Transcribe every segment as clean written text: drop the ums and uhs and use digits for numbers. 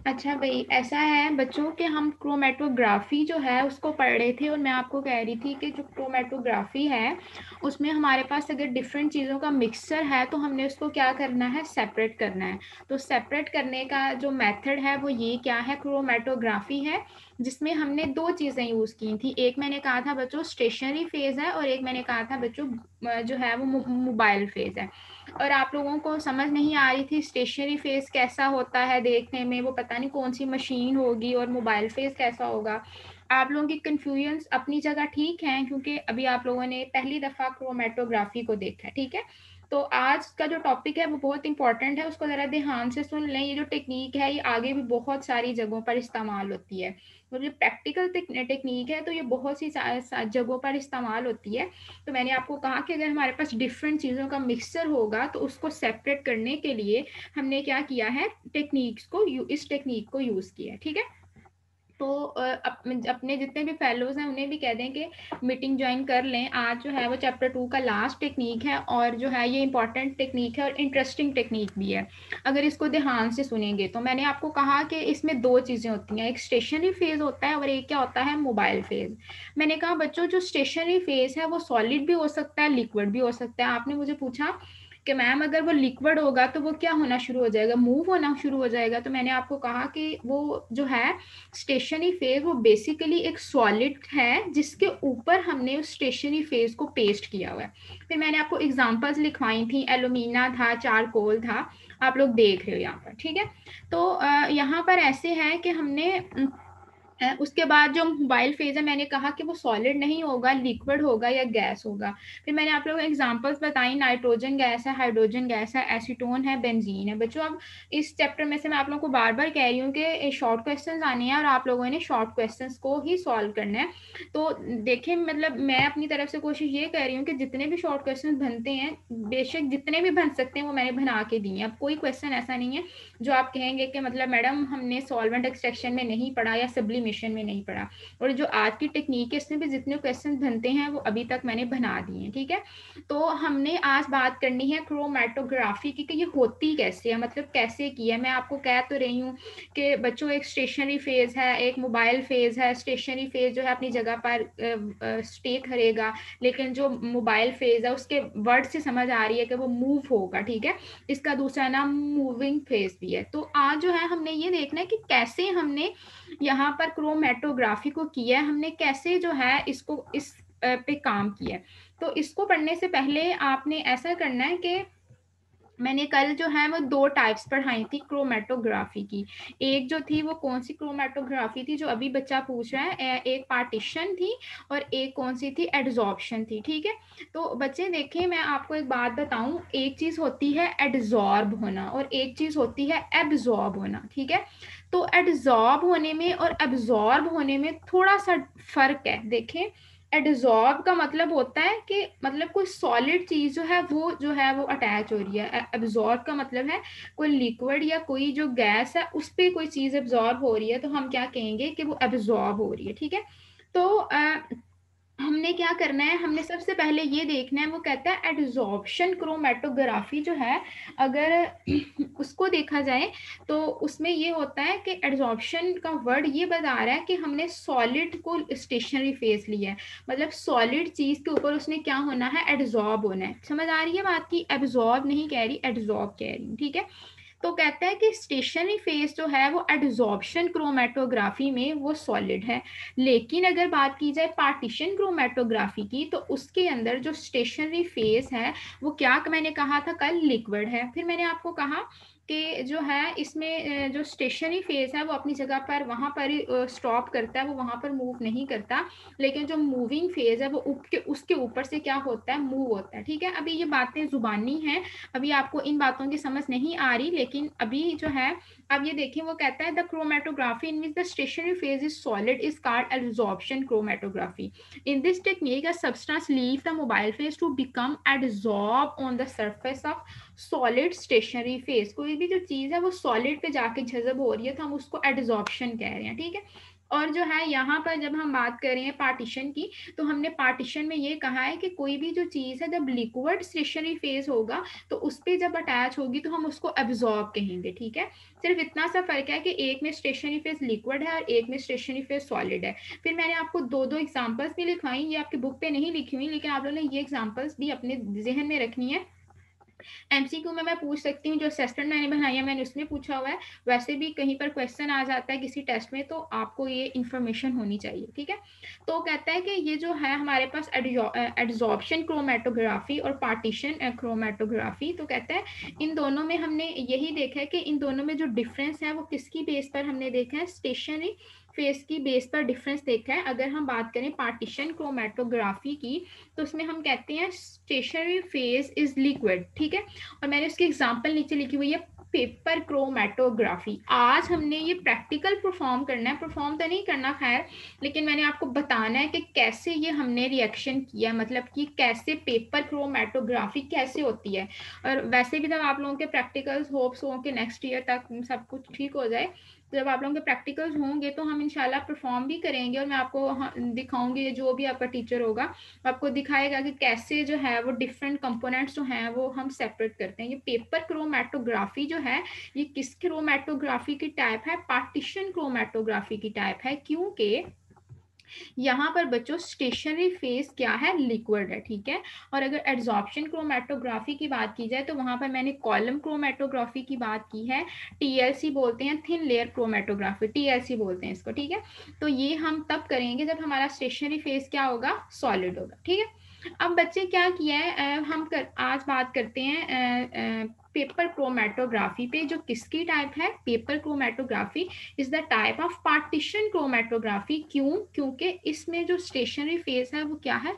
अच्छा भाई, ऐसा है बच्चों कि हम क्रोमेटोग्राफी जो है उसको पढ़ रहे थे, और मैं आपको कह रही थी कि जो क्रोमेटोग्राफी है उसमें हमारे पास अगर डिफरेंट चीज़ों का मिक्सचर है तो हमने उसको क्या करना है, सेपरेट करना है। तो सेपरेट करने का जो मेथड है वो ये क्या है, क्रोमेटोग्राफी है, जिसमें हमने दो चीज़ें यूज़ की थी। एक मैंने कहा था बच्चों स्टेशनरी फेज़ है, और एक मैंने कहा था बच्चों जो है वो मोबाइल फेज़ है। और आप लोगों को समझ नहीं आ रही थी स्टेशनरी फेस कैसा होता है देखने में, वो पता नहीं कौन सी मशीन होगी, और मोबाइल फेस कैसा होगा। आप लोगों की कन्फ्यूजन अपनी जगह ठीक है, क्योंकि अभी आप लोगों ने पहली दफ़ा क्रोमेटोग्राफी को देखा है, ठीक है। तो आज का जो टॉपिक है वो बहुत इंपॉर्टेंट है, उसको ज़रा ध्यान से सुन लें। ये जो टेक्निक है ये आगे भी बहुत सारी जगहों पर इस्तेमाल होती है, और ये प्रैक्टिकल टेक्निक है, तो ये बहुत सी जगहों पर इस्तेमाल होती है। तो मैंने आपको कहा कि अगर हमारे पास डिफरेंट चीज़ों का मिक्सचर होगा तो उसको सेपरेट करने के लिए हमने क्या किया है, इस टेक्निक को यूज़ किया है, ठीक है। तो अपने जितने भी फेलोज हैं उन्हें भी कह दें कि मीटिंग ज्वाइन कर लें। आज जो है वो चैप्टर 2 का लास्ट टेक्निक है, और जो है ये इंपॉर्टेंट टेक्निक है और इंटरेस्टिंग टेक्निक भी है अगर इसको ध्यान से सुनेंगे। तो मैंने आपको कहा कि इसमें दो चीज़ें होती हैं, एक स्टेशनरी फेज होता है और एक क्या होता है, मोबाइल फेज। मैंने कहा बच्चों जो स्टेशनरी फेज है वो सॉलिड भी हो सकता है, लिक्विड भी हो सकता है। आपने मुझे पूछा कि मैम अगर वो लिक्विड होगा तो वो क्या होना शुरू हो जाएगा, मूव होना शुरू हो जाएगा। तो मैंने आपको कहा कि वो जो है स्टेशनरी फेज वो बेसिकली एक सॉलिड है जिसके ऊपर हमने उस स्टेशनरी फेज को पेस्ट किया हुआ है। फिर मैंने आपको एग्जांपल्स लिखवाई थी, एलुमिना था, चारकोल था, आप लोग देख रहे हो यहाँ पर, ठीक है। तो यहाँ पर ऐसे है कि हमने उसके बाद जो मोबाइल फेज है मैंने कहा कि वो सॉलिड नहीं होगा, लिक्विड होगा या गैस होगा। फिर मैंने आप लोगों को एग्जांपल्स बताई, नाइट्रोजन गैस है, हाइड्रोजन गैस है, एसीटोन है, बेंजीन है। बच्चों अब इस चैप्टर में से मैं आप लोगों को बार बार कह रही हूँ कि शॉर्ट क्वेश्चंस आने हैं और आप लोगों ने शॉर्ट क्वेश्चंस को ही सॉल्व करना है। तो देखें, मतलब मैं अपनी तरफ से कोशिश ये कर रही हूँ कि जितने भी शॉर्ट क्वेश्चन बनते हैं, बेशक जितने भी बन सकते हैं वो मैंने बना के दिए हैं। अब कोई क्वेश्चन ऐसा नहीं है जो आप कहेंगे कि मतलब मैडम हमने सॉल्वेंट एक्सट्रैक्शन में नहीं पढ़ा या सब्लिमेशन में नहीं पढ़ा। और जो आज की टेक्निक है इसमें भी जितने क्वेश्चन बनते हैं वो अभी तक मैंने बना दिए हैं, ठीक है। तो हमने आज बात करनी है क्रोमेटोग्राफी की कि ये होती कैसे है, मतलब कैसे की है। मैं आपको कह तो रही हूँ कि बच्चों एक स्टेशनरी फेज है, एक मोबाइल फेज है। स्टेशनरी फेज जो है अपनी जगह पर स्टे करेगा, लेकिन जो मोबाइल फेज है उसके वर्ड से समझ आ रही है कि वो मूव होगा, ठीक है। इसका दूसरा नाम मूविंग फेज भी है। तो आज जो है हमने ये देखना है कि कैसे हमने यहाँ पर क्रोमेटोग्राफी को किया है, हमने कैसे जो है इसको इस पे काम किया है। तो इसको पढ़ने से पहले आपने ऐसा करना है कि मैंने कल जो है वो दो टाइप्स पढ़ाई थी क्रोमेटोग्राफी की। एक जो थी वो कौन सी क्रोमेटोग्राफी थी जो अभी बच्चा पूछ रहा है, एक पार्टीशन थी, और एक कौन सी थी, एड्जॉर्प्शन थी, ठीक है। तो बच्चे देखें, मैं आपको एक बात बताऊं, एक चीज होती है एड्जॉर्ब होना और एक चीज होती है एब्जॉर्ब होना, ठीक है। तो एड्जॉर्ब होने में और एब्जॉर्ब होने में थोड़ा सा फर्क है। देखें, एडजॉर्ब का मतलब होता है कि मतलब कोई सॉलिड चीज जो है वो अटैच हो रही है। एब्जॉर्ब का मतलब है कोई लिक्विड या कोई जो गैस है उस पर कोई चीज एब्जॉर्ब हो रही है, तो हम क्या कहेंगे कि वो एब्जॉर्ब हो रही है, ठीक है। तो हमने क्या करना है, हमने सबसे पहले ये देखना है, वो कहता है एड्जॉर्प्शन क्रोमेटोग्राफी जो है, अगर उसको देखा जाए तो उसमें ये होता है कि एड्जॉर्प्शन का वर्ड ये बता रहा है कि हमने सॉलिड को स्टेशनरी फेज लिया है, मतलब सॉलिड चीज के ऊपर उसने क्या होना है, एड्जॉर्ब होना है। समझ आ रही है बात की, एब्जॉर्ब नहीं कह रही, एड्जॉर्ब कह रही हूँ, ठीक है। तो कहता है कि स्टेशनरी फेज जो है वो एडजॉर्प्शन क्रोमेटोग्राफी में वो सॉलिड है। लेकिन अगर बात की जाए पार्टीशन क्रोमेटोग्राफी की तो उसके अंदर जो स्टेशनरी फेज है वो क्या, मैंने कहा था कल, लिक्विड है। फिर मैंने आपको कहा कि जो है इसमें जो स्टेशनरी फेज है वो अपनी जगह पर वहां पर ही स्टॉप करता है, वो वहां पर मूव नहीं करता। लेकिन जो मूविंग फेज है वो उसके ऊपर से क्या होता है, मूव होता है, ठीक है। अभी ये बातें जुबानी हैं, अभी आपको इन बातों की समझ नहीं आ रही, लेकिन अभी जो है, अब ये देखिए, वो कहता है the chromatography in which the stationary phase is solid is called absorption chromatography. In this technique a substance leave the mobile phase to become adsorb on the surface of solid stationary phase. कोई भी जो चीज है वो solid पे जाके जज्ब हो रही है तो हम उसको एडजॉर्प्शन कह रहे हैं, ठीक है। और जो है यहाँ पर जब हम बात कर रहे हैं पार्टीशन की, तो हमने पार्टीशन में ये कहा है कि कोई भी जो चीज़ है जब लिक्विड स्टेशनरी फेज होगा तो उस पर जब अटैच होगी तो हम उसको एब्जॉर्ब कहेंगे, ठीक है। सिर्फ इतना सा फर्क है कि एक में स्टेशनरी फेज लिक्विड है और एक में स्टेशनरी फेज सॉलिड है। फिर मैंने आपको दो दो एग्जाम्पल्स भी लिखवाई, ये आपकी बुक पे नहीं लिखी हुई, लेकिन आप लोगों ने ये एग्जाम्पल्स भी अपने जहन में रखनी है। एमसीक्यू में मैं पूछ सकती हूँ, जो असेसमेंट मैंने बनाई है मैंने उसमें पूछा हुआ है, वैसे भी कहीं पर क्वेश्चन आ जाता है किसी टेस्ट में, तो आपको ये इन्फॉर्मेशन होनी चाहिए, ठीक है। तो कहता है कि ये जो है हमारे पास एड्जॉर्प्शन क्रोमेटोग्राफी और पार्टीशन क्रोमेटोग्राफी, तो कहता है इन दोनों में हमने यही देखा है कि इन दोनों में जो डिफरेंस है वो किसकी बेस पर हमने देखा है, स्टेशनरी फेस की बेस पर डिफरेंस देखा है। अगर हम बात करें पार्टीशन क्रोमेटोग्राफी की, तो उसमें हम कहते हैं स्टेशनरी फेज इज लिक्विड, ठीक है। और मैंने उसकी एग्जांपल नीचे लिखी हुई है, पेपर क्रोमेटोग्राफी। आज हमने ये प्रैक्टिकल परफॉर्म करना है, परफॉर्म तो नहीं करना खैर, लेकिन मैंने आपको बताना है कि कैसे ये हमने रिएक्शन किया, मतलब कि कैसे पेपर क्रोमेटोग्राफी कैसे होती है। और वैसे भी जब आप लोगों के प्रैक्टिकल्स होप्स हो कि नेक्स्ट ईयर तक सब कुछ ठीक हो जाए, जब आप लोगों के प्रैक्टिकल्स होंगे तो हम इंशाल्लाह परफॉर्म भी करेंगे और मैं आपको दिखाऊंगी, जो भी आपका टीचर होगा आपको दिखाएगा कि कैसे जो है वो डिफरेंट कंपोनेंट्स जो हैं वो हम सेपरेट करते हैं। ये पेपर क्रोमेटोग्राफी जो है ये किस क्रोमेटोग्राफी की टाइप है, पार्टीशन क्रोमेटोग्राफी की टाइप है, क्योंकि यहाँ पर बच्चों स्टेशनरी फेज क्या है, लिक्विड है, ठीक है। और अगर एड्जॉर्प्शन क्रोमेटोग्राफी की बात की जाए तो वहां पर मैंने कॉलम क्रोमेटोग्राफी की बात की है, टीएलसी बोलते हैं, थिन लेयर क्रोमेटोग्राफी, टीएलसी बोलते हैं इसको, ठीक है। तो ये हम तब करेंगे जब हमारा स्टेशनरी फेज क्या होगा, सॉलिड होगा, ठीक है। अब बच्चे क्या किया है, आज बात करते हैं पेपर क्रोमेटोग्राफी पे, जो किसकी टाइप है, paper chromatography is the type of partition chromatography. क्यों, क्योंकि इसमें जो स्टेशनरी फेज है वो क्या है,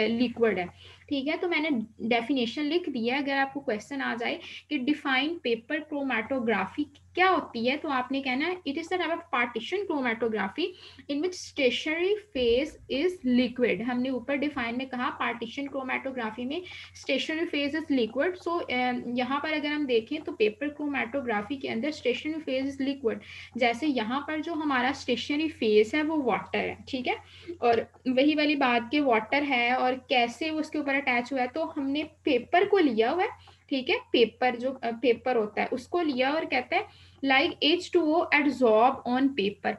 लिक्विड है, ठीक है। तो मैंने डेफिनेशन लिख दिया है, अगर आपको क्वेश्चन आ जाए कि डिफाइन पेपर क्रोमेटोग्राफी क्या होती है, तो आपने कहना है it is the type of partition chromatography in which stationary phase is liquid. हमने ऊपर डिफाइन में कहा पार्टीशन क्रोमेटोग्राफी में स्टेशनरी फेज इज लिक्विड। सो यहाँ पर अगर हम देखें तो पेपर क्रोमेटोग्राफी के अंदर स्टेशनरी फेज इज लिक्विड, जैसे यहाँ पर जो हमारा स्टेशनरी फेज है वो वाटर है, ठीक है। और वही वाली बात के वाटर है और कैसे उसके ऊपर अटैच हुआ है, तो हमने पेपर को लिया हुआ है, ठीक है। पेपर जो पेपर होता है उसको लिया और कहता है like H2O adsorb on paper.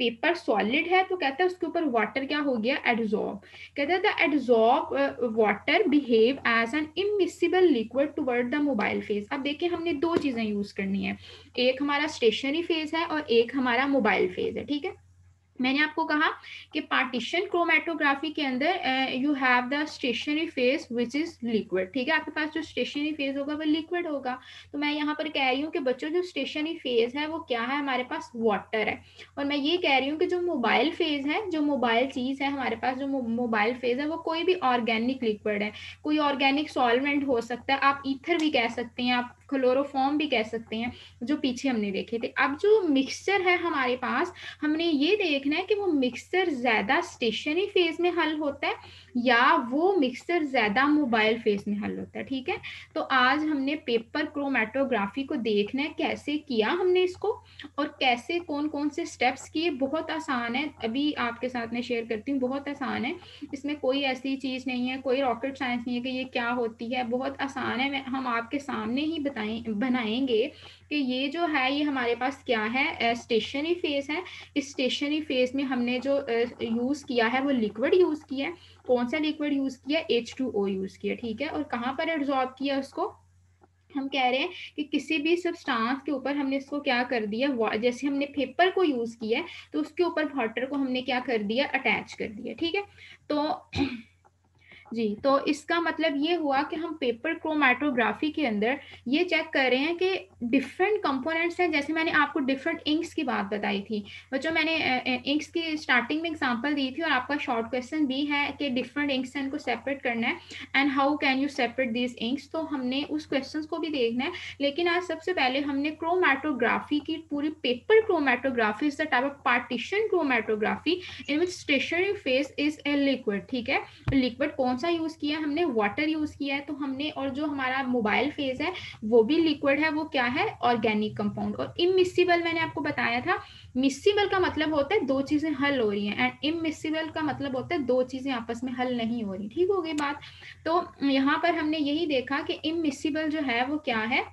Paper solid है तो कहता है उसके ऊपर वाटर क्या हो गया, एड्सॉर्ब। कहता है the adsorb water behave as an immiscible liquid toward the mobile phase. अब देखिए हमने दो चीजें यूज करनी है, एक हमारा स्टेशनरी फेज है और एक हमारा मोबाइल फेज है, ठीक है। मैंने आपको कहा कि पार्टीशन क्रोमेटोग्राफी के अंदर you have the stationary phase which is liquid, ठीक है। आपके पास जो स्टेशनरी फेज होगा वो लिक्विड होगा। तो मैं यहाँ पर कह रही हूँ कि बच्चों जो स्टेशनरी फेज है वो क्या है, हमारे पास वाटर है। और मैं ये कह रही हूँ कि जो मोबाइल फेज है, जो मोबाइल चीज है हमारे पास, जो मोबाइल फेज है वो कोई भी ऑर्गेनिक लिक्विड है, कोई ऑर्गेनिक सॉल्वेंट हो सकता है, आप ईथर भी कह सकते हैं, आप क्लोरोफॉर्म भी कह सकते हैं, जो पीछे हमने देखे थे। अब जो मिक्सचर है हमारे पास, हमने ये देखना है कि वो मिक्सचर ज्यादा स्टेशनरी फेज में हल होता है या वो मिक्सचर ज्यादा मोबाइल फेज में हल होता है, ठीक है। तो आज हमने पेपर क्रोमेटोग्राफी को देखना है कैसे किया हमने इसको और कैसे कौन कौन से स्टेप्स किए। बहुत आसान है, अभी आपके साथ में शेयर करती हूँ, बहुत आसान है, इसमें कोई ऐसी चीज नहीं है, कोई रॉकेट साइंस नहीं है कि ये क्या होती है, बहुत आसान है। हम आपके सामने ही बनाएंगे कि ये जो है ये हमारे पास क्या है, स्टेशनरी फेज है। इस स्टेशनरी फेज में हमने जो यूज किया है वो लिक्विड यूज किया है। कौन सा लिक्विड यूज किया, H2O यूज किया, ठीक है। और कहाँ पर एब्जॉर्ब किया उसको, हम कह रहे हैं कि किसी भी सब्सटेंस के ऊपर हमने इसको क्या कर दिया, जैसे हमने पेपर को यूज किया है तो उसके ऊपर वाटर को हमने क्या कर दिया, अटैच कर दिया, ठीक है। तो जी, तो इसका मतलब ये हुआ कि हम पेपर क्रोमेटोग्राफी के अंदर ये चेक कर रहे हैं कि डिफरेंट कंपोनेंट्स हैं। जैसे मैंने आपको डिफरेंट इंक्स की बात बताई थी बच्चों, मैंने इंक्स की स्टार्टिंग में एग्जांपल दी थी और आपका शॉर्ट क्वेश्चन भी है कि डिफरेंट इंक्स हैं, इनको सेपरेट करना है and how can you separate this inks. तो हमने उस क्वेश्चन को भी देखना है, लेकिन आज सबसे पहले हमने क्रोमेटोग्राफी की पूरी paper chromatography is the type of partition chromatography in which stationary phase is a liquid, ठीक है। लिक्विड कौन कौन सा यूज़ किया है हमने, वाटर यूज़ किया है। तो हमने, और जो हमारा मोबाइल फेज है वो भी लिक्विड है, वो क्या है, ऑर्गेनिक कंपाउंड। और इमिसिबल मैंने आपको बताया था, मिसिबल का मतलब होता है दो चीजें हल हो रही हैं, एंड इमिसिबल का मतलब होता है दो चीजें आपस में हल नहीं हो रही। ठीक हो गई बात। तो यहाँ पर हमने यही देखा कि इमिसिबल जो है वो क्या है,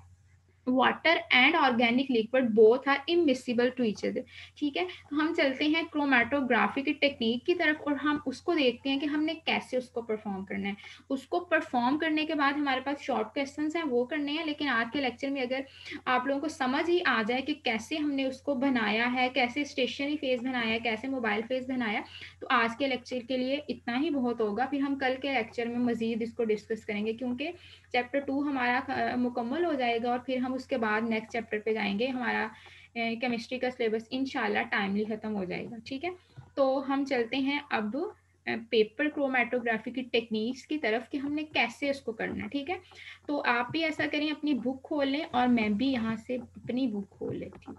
water and organic liquid both are immiscible to each other. ठीक है, तो हम चलते हैं क्रोमेटोग्राफी की टेक्निक की तरफ और हम उसको देखते हैं कि हमने कैसे उसको परफॉर्म करना है। उसको परफॉर्म करने के बाद हमारे पास शॉर्ट क्वेश्चंस हैं वो करने हैं, लेकिन आज के लेक्चर में अगर आप लोगों को समझ ही आ जाए कि कैसे हमने उसको बनाया है, कैसे स्टेशनरी फेज बनाया है, कैसे मोबाइल फेज बनाया, तो आज के लेक्चर के लिए इतना ही बहुत होगा। फिर हम कल के लेक्चर में मजीद इसको डिस्कस करेंगे, क्योंकि चैप्टर 2 हमारा मुकम्मल हो जाएगा और फिर हम उसके बाद नेक्स्ट चैप्टर पे जाएंगे। हमारा केमिस्ट्री का सिलेबस इंशाल्लाह टाइमली ख़त्म हो जाएगा। ठीक है, तो हम चलते हैं अब पेपर क्रोमेटोग्राफी की टेक्निक्स की तरफ कि हमने कैसे उसको करना है। ठीक है, तो आप भी ऐसा करें, अपनी बुक खोल लें और मैं भी यहाँ से अपनी बुक खोल लेती हूँ।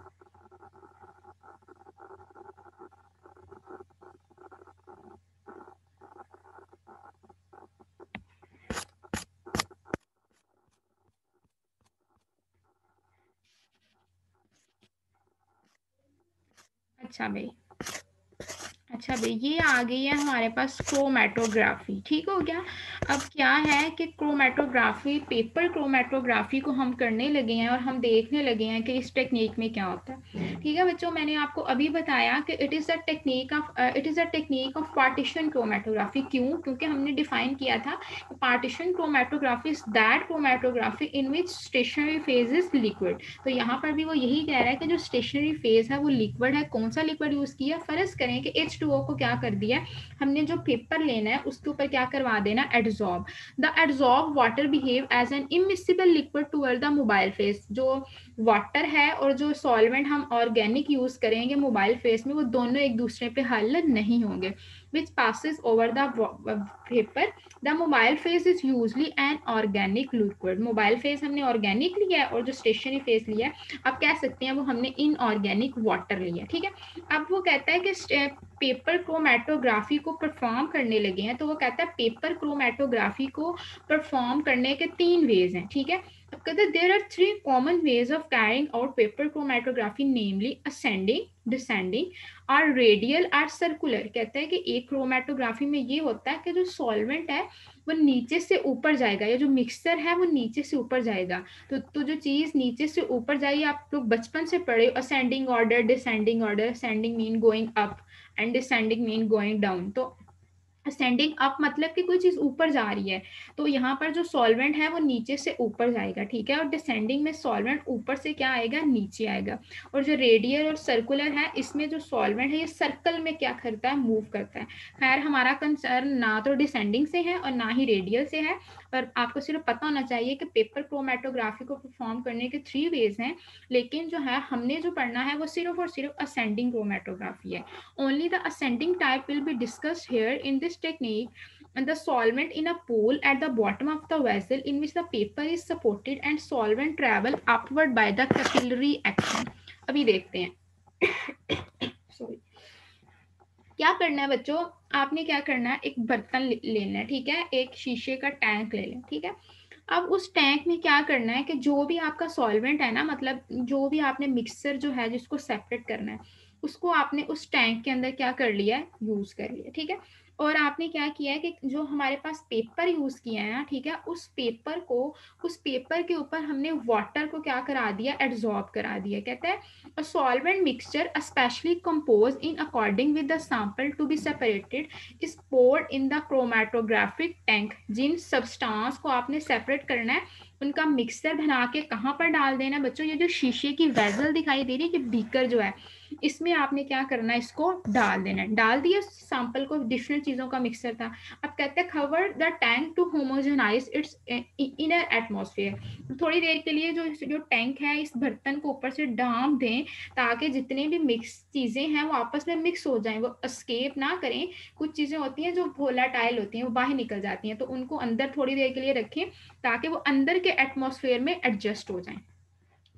अच्छा भाई, ये आ गई है हमारे पास क्रोमेटोग्राफी। ठीक हो गया। अब क्या है कि क्रोमेटोग्राफी, पेपर क्रोमेटोग्राफी को हम करने लगे हैं और हम देखने लगे हैं कि इस टेक्निक में क्या होता है। ठीक है बच्चों, मैंने आपको अभी बताया कि it is a technique of partition chromatography. क्यों? क्योंकि हमने डिफाइन किया था partition chromatography is that chromatography in which stationary phase is liquid. तो यहाँ पर भी वो यही कह रहा है कि जो स्टेशनरी फेज है वो लिक्विड है। कौन सा लिक्विड यूज़ किया? फर्ज करें कि H2O को क्या कर दिया, हमने जो पेपर लेना है उसके ऊपर क्या करवा देना, adsorb. The adsorb water behave as an immiscible liquid toward the mobile phase. जो वाटर है और जो सॉल्वेंट हम ऑर्गेनिक यूज करेंगे मोबाइल फेस में, वो दोनों एक दूसरे पे हल नहीं होंगे। Which passes over the paper, the mobile phase is usually an organic liquid। Mobile phase हमने ऑर्गेनिक लिया है और जो स्टेशनरी फेज लिया है, आप कह सकते हैं वो हमने इनऑर्गेनिक वाटर लिया है। ठीक है, अब वो कहता है कि पेपर क्रोमेटोग्राफी को परफॉर्म करने लगे हैं, तो वो कहता है पेपर क्रोमेटोग्राफी को परफॉर्म करने के 3 वेज हैं। ठीक है, अब कहते हैं there are 3 common ways of carrying out paper chromatography, namely ascending, descending और रेडियल और सर्कुलर। कहते हैं कि एक क्रोमेटोग्राफी में ये होता है कि जो सॉल्वेंट है वो नीचे से ऊपर जाएगा, या जो मिक्सचर है वो नीचे से ऊपर जाएगा। तो जो चीज नीचे से ऊपर जाएगी, आप लोग बचपन से पढ़े ascending order, descending order. Ascending mean going up and descending mean going down. तो असेंडिंग अप मतलब कि कोई चीज ऊपर जा रही है, तो यहाँ पर जो सॉल्वेंट है वो नीचे से ऊपर जाएगा। ठीक है, और डिसेंडिंग में सॉल्वेंट ऊपर से क्या आएगा, नीचे आएगा। और जो रेडियल और सर्कुलर है, इसमें जो सॉल्वेंट है ये सर्कल में क्या करता है, मूव करता है। खैर हमारा कंसर्न ना तो डिसेंडिंग से है और ना ही रेडियल से है, पर आपको सिर्फ पता होना चाहिए कि पेपर क्रोमेटोग्राफी को परफॉर्म करने के 3 वेज हैं, लेकिन जो है हमने जो पढ़ना है वो सिर्फ और सिर्फ असेंडिंग क्रोमेटोग्राफी है। Only the ascending type will be discussed here. In this technique, and the solvent in a pool at the bottom of the vessel in which the paper is supported and solvent travel upward by the capillary action। अभी देखते हैं sorry, क्या करना है बच्चों, आपने क्या करना है, एक बर्तन लेना है। ठीक है, एक शीशे का टैंक ले लें। ठीक है, अब उस टैंक में क्या करना है कि जो भी आपका सॉल्वेंट है ना, मतलब जो भी आपने मिक्सर जो है जिसको सेपरेट करना है, उसको आपने उस टैंक के अंदर क्या कर लिया है, यूज कर लिया। ठीक है, और आपने क्या किया है कि जो हमारे पास पेपर यूज किया है ना, ठीक है, उस पेपर के ऊपर हमने वाटर को क्या करा दिया, एड्सॉर्ब करा दिया। कहता है a solvent mixture especially composed in according with the sample to be separated is poured in the chromatographic tank। जिन सब्सटेंस को आपने सेपरेट करना है उनका मिक्सर बना के कहाँ पर डाल देना बच्चों, ये जो शीशे की वेजल दिखाई दे रही है, कि बीकर जो है, इसमें आपने क्या करना है, इसको डाल देना है। डाल दिया सैंपल को, डिफरेंट चीजों का मिक्सर था। अब कहते हैं cover the tank to homogenize its inner atmosphere. थोड़ी देर के लिए जो टैंक है इस बर्तन को ऊपर से ढांप दें, ताकि जितने भी मिक्स चीजें हैं वो आपस में मिक्स हो जाएं, वो एस्केप ना करें। कुछ चीजें होती हैं जो वोलाटाइल होती हैं, वो बाहर निकल जाती हैं, तो उनको अंदर थोड़ी देर के लिए रखें ताकि वो अंदर के एटमॉस्फेयर में एडजस्ट हो जाएं।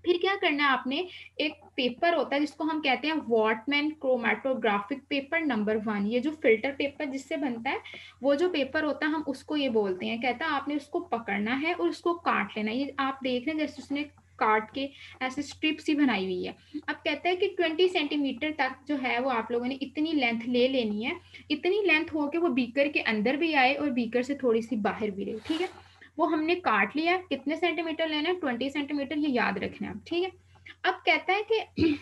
फिर क्या करना है आपने, एक पेपर होता है जिसको हम कहते हैं वॉटमैन क्रोमेटोग्राफिक पेपर नंबर 1, ये जो फिल्टर पेपर जिससे बनता है वो जो पेपर होता है हम उसको ये बोलते हैं। कहता है आपने उसको पकड़ना है और उसको काट लेना है। ये आप देख रहे हैं जैसे उसने काट के ऐसे स्ट्रिप सी बनाई हुई है। अब कहता है कि 20 सेंटीमीटर तक जो है वो आप लोगों ने इतनी लेंथ ले लेनी है, इतनी लेंथ हो के वो बीकर के अंदर भी आए और बीकर से थोड़ी सी बाहर भी रहे। ठीक है, वो हमने काट लिया। कितने सेंटीमीटर लेना है, 20 सेंटीमीटर, ये याद रखना है। ठीक है, अब कहता है कि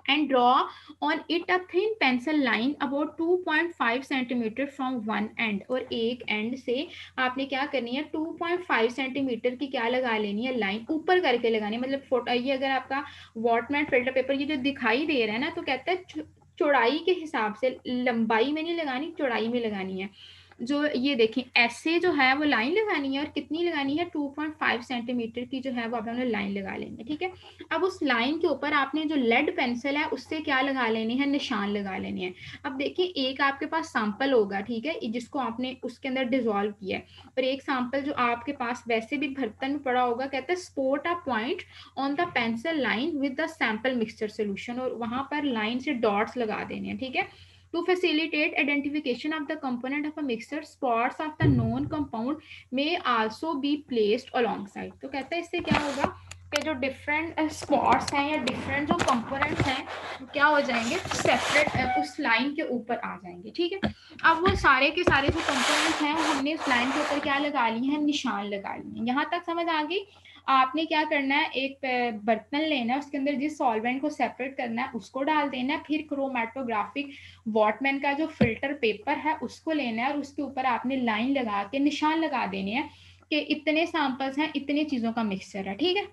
and draw on it a thin pencil line about 2.5 centimetre from one and, और एक एंड से आपने क्या करनी है 2.5 सेंटीमीटर की क्या लगा लेनी है लाइन, ऊपर करके लगानी है। मतलब फोटो ये अगर आपका वॉटमैन फिल्टर पेपर ये जो दिखाई दे रहा है ना, तो कहता है चौड़ाई के हिसाब से, लंबाई में नहीं लगानी, चौड़ाई में लगानी है। जो ये देखें ऐसे जो है वो लाइन लगानी है, और कितनी लगानी है 2.5 सेंटीमीटर की जो है वो आप लोगों ने लाइन लगा लेनी है। ठीक है, अब उस लाइन के ऊपर आपने जो लेड पेंसिल है उससे क्या लगा लेनी है, निशान लगा लेने हैं। अब देखिए एक आपके पास सैंपल होगा, ठीक है, जिसको आपने उसके अंदर डिजोल्व किया है, और एक सैंपल जो आपके पास वैसे भी बर्तन में पड़ा होगा। कहते हैं spot a point on the pencil line with the sample mixture solution, और वहां पर लाइन से डॉट्स लगा देने हैं। ठीक है, to facilitate identification of the component of a mixture, spots of the known compound may also be placed alongside। तो कहता है इससे क्या होगा कि जो डिफरेंट स्पॉट्स हैं या डिफरेंट जो कंपोनेंट्स हैं क्या हो जाएंगे, सेपरेट उस लाइन के ऊपर आ जाएंगे। ठीक है, अब वो सारे के सारे जो कंपोनेंट्स हैं वो हमने उस लाइन के ऊपर क्या लगा लिए हैं, निशान लगा लिए हैं। यहाँ तक समझ आ गई। आपने क्या करना है, एक बर्तन लेना है, उसके अंदर जिस सॉल्वेंट को सेपरेट करना है उसको डाल देना है, फिर क्रोमेटोग्राफिक वॉटमैन का जो फिल्टर पेपर है उसको लेना है, और उसके ऊपर आपने लाइन लगा के निशान लगा देने हैं कि इतने सैंपल्स हैं, इतने चीजों का मिक्सचर है। ठीक है,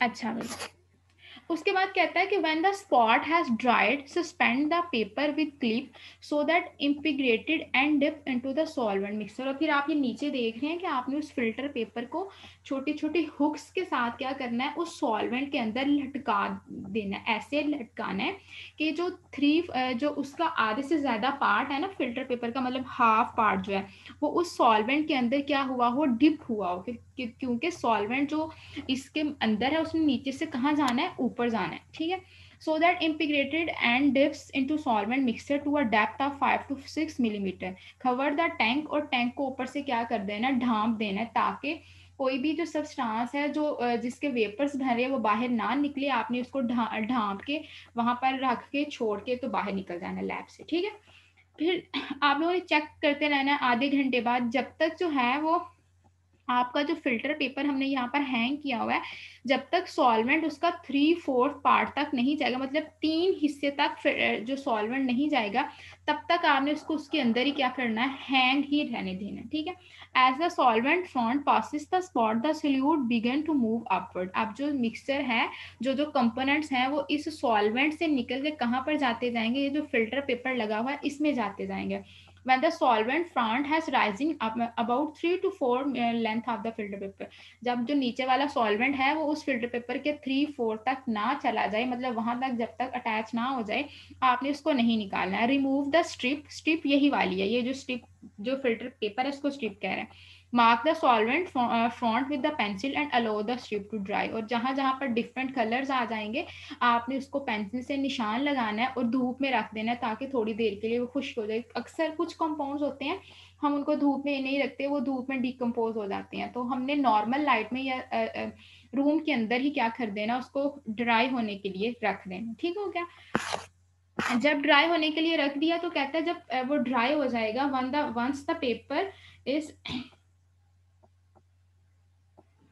अच्छा भाई। उसके बाद कहता है कि when the spot has dried suspend the paper with clip so that integrated and dip into the solvent mixer. और फिर आप ये नीचे देख रहे हैं कि आपने उस फिल्टर पेपर को छोटी छोटी हुक्स के साथ क्या करना है, उस सॉल्वेंट के अंदर लटका देना है। ऐसे लटकाना है कि जो जो उसका आधे से ज्यादा पार्ट है ना फिल्टर पेपर का, मतलब हाफ पार्ट जो है वो उस सॉल्वेंट के अंदर क्या हुआ हो, डिप हुआ हो। क्योंकि सॉल्वेंट जो इसके अंदर है उसने नीचे से कहाँ जाना है, ऊपर जाना है। ठीक है, so that integrated and dips into solvent mixture to a depth of 5 to 6 millimetre. cover the tank, और टैंक को ऊपर से क्या कर देना, ढांप देना है, ताकि कोई भी जो सब्सटेंस है जो जिसके वेपर्स भरे वो बाहर ना निकले। आपने उसको ढांप के वहां पर रख के छोड़ के तो बाहर निकल जाना लैब से। ठीक है, फिर आप लोगों ने चेक करते रहना है आधे घंटे बाद, जब तक जो है वो आपका जो फिल्टर पेपर हमने यहाँ पर हैंग किया हुआ है, जब तक सॉल्वेंट उसका 3/4 पार्ट तक नहीं जाएगा, मतलब 3 हिस्से तक जो सॉल्वेंट नहीं जाएगा, तब तक आपने उसको उसके अंदर ही क्या करना है, हैंग ही रहने देना है। ठीक है, as the solvent front passes the spot the solute began to move upward. अब जो मिक्सचर है, जो जो कंपोनेंट्स हैं वो इस सॉल्वेंट से निकल के कहाँ पर जाते जाएंगे, ये जो फिल्टर पेपर लगा हुआ है इसमें जाते जाएंगे। when the solvent front has rising up about 3 to 4 length of the filter paper। जब जो नीचे वाला सॉल्वेंट है वो उस फिल्टर पेपर के 3/4 तक ना चला जाए, मतलब वहां तक जब तक अटैच ना हो जाए, आपने उसको नहीं निकालना है। रिमूव द स्ट्रिप, स्ट्रिप यही वाली है, ये जो स्ट्रिप जो फिल्टर पेपर है इसको स्ट्रिप कह रहे हैं। Mark the solvent front with the pencil and allow the strip to dry. और जहां जहां पर डिफरेंट कलर्स आ जाएंगे आपने उसको पेंसिल से निशान लगाना है और धूप में रख देना है, ताकि थोड़ी देर के लिए वो खुश्क हो जाए। अक्सर कुछ कंपाउंड्स होते हैं हम उनको धूप में नहीं रखते, वो धूप में डिकम्पोज हो जाते हैं, तो हमने नॉर्मल लाइट में या रूम के अंदर ही क्या कर देना, उसको ड्राई होने के लिए रख देना। ठीक हो गया, जब ड्राई होने के लिए रख दिया तो कहता है जब वो ड्राई हो जाएगा, once the paper is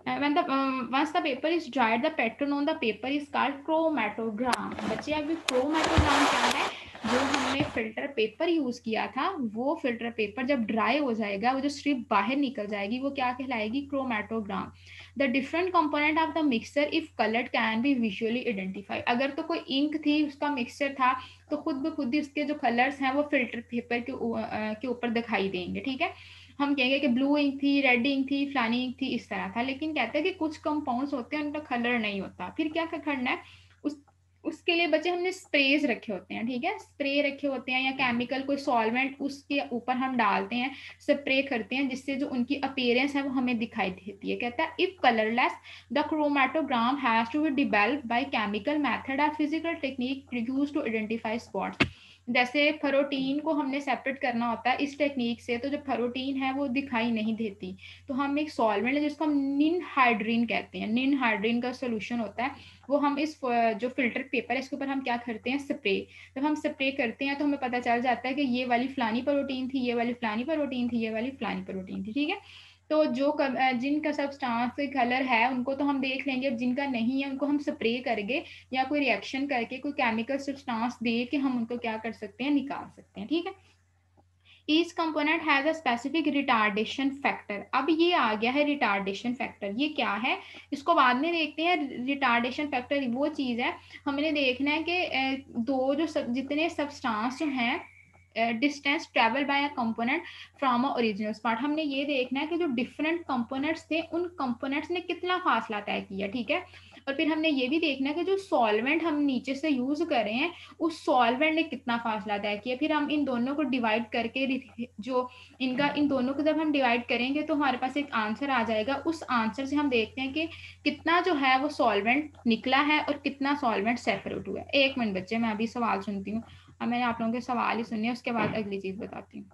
once the paper is dried, the pattern on the paper is called chromatogram। बच्चे अभी क्रोमेटोग्राम क्या है, जो हमने फिल्टर पेपर यूज किया था वो फिल्टर पेपर जब ड्राई हो जाएगा, वो जो स्ट्रिप बाहर निकल जाएगी वो क्या कहलाएगी, chromatogram. The different component of the mixture if coloured can be visually identify. अगर तो कोई इंक थी उसका मिक्सचर था तो खुद ब खुद ही उसके जो कलर्स हैं वो फिल्टर पेपर के ऊपर दिखाई देंगे। ठीक है, हम कहेंगे कि ब्लू इंक थी, रेड इंक थी, फलानी इंक थी, इस तरह था। लेकिन कहते हैं कि कुछ कंपाउंड्स होते हैं उनका कलर नहीं होता। फिर क्या करना है, उस उसके लिए बच्चे हमने स्प्रेज रखे होते हैं, ठीक है, स्प्रे रखे होते हैं या केमिकल कोई सॉल्वेंट उसके ऊपर हम डालते हैं, स्प्रे करते हैं, जिससे जो उनकी अपीयरेंस है वो हमें दिखाई देती है। कहता है if colourless the chromatogram has to be developed by chemical method और physical technique use to identify spots. जैसे फरोटीन को हमने सेपरेट करना होता है इस टेक्निक से, तो जो फरोटीन है वो दिखाई नहीं देती, तो हम एक सॉल्वेंट है जिसको हम निनहाइड्रीन कहते हैं, निनहाइड्रीन का सोल्यूशन होता है, वो हम इस जो फिल्टर पेपर है इसके ऊपर हम क्या करते हैं, स्प्रे। जब हम स्प्रे करते हैं तो हमें पता चल जाता है कि ये वाली फलानी प्रोटीन थी, ये वाली फलानी प्रोटीन थी, ये वाली फलानी प्रोटीन थी, ठीक है। तो जो जिनका सब्सटेंस कलर है उनको तो हम देख लेंगे, अब जिनका नहीं है उनको हम स्प्रे करके या कोई रिएक्शन करके कोई केमिकल सब्सटेंस दे के हम उनको क्या कर सकते हैं, निकाल सकते हैं, ठीक है। Each component has a specific retardation factor. अब ये आ गया है रिटार्डेशन फैक्टर, ये क्या है इसको बाद में देखते हैं। रिटार्डेशन फैक्टर वो चीज़ है, हमने देखना है कि दो जो जितने सब्सटेंस जो हैं distance travel by a component from a original spot, हमने ये देखना है कि जो डिफरेंट कंपोनेंट्स थे उन कंपोनेंट्स ने कितना फासला तय किया, ठीक है। और फिर हमने ये भी देखना है कि जो सॉल्वेंट हम नीचे से यूज कर रहे हैं उस सॉल्वेंट ने कितना फासला तय किया, फिर हम इन दोनों को डिवाइड करके जो इनका इन दोनों को जब हम डिवाइड करेंगे तो हमारे पास एक आंसर आ जाएगा, उस आंसर से हम देखते हैं कि कितना जो है वो सॉल्वेंट निकला है और कितना सॉल्वेंट सेपरेट हुआ है। एक मिनट बच्चे, मैं अभी सवाल सुनती हूँ। अब मैंने आप लोगों के सवाल ही सुने, उसके बाद अगली चीज बताती हूँ।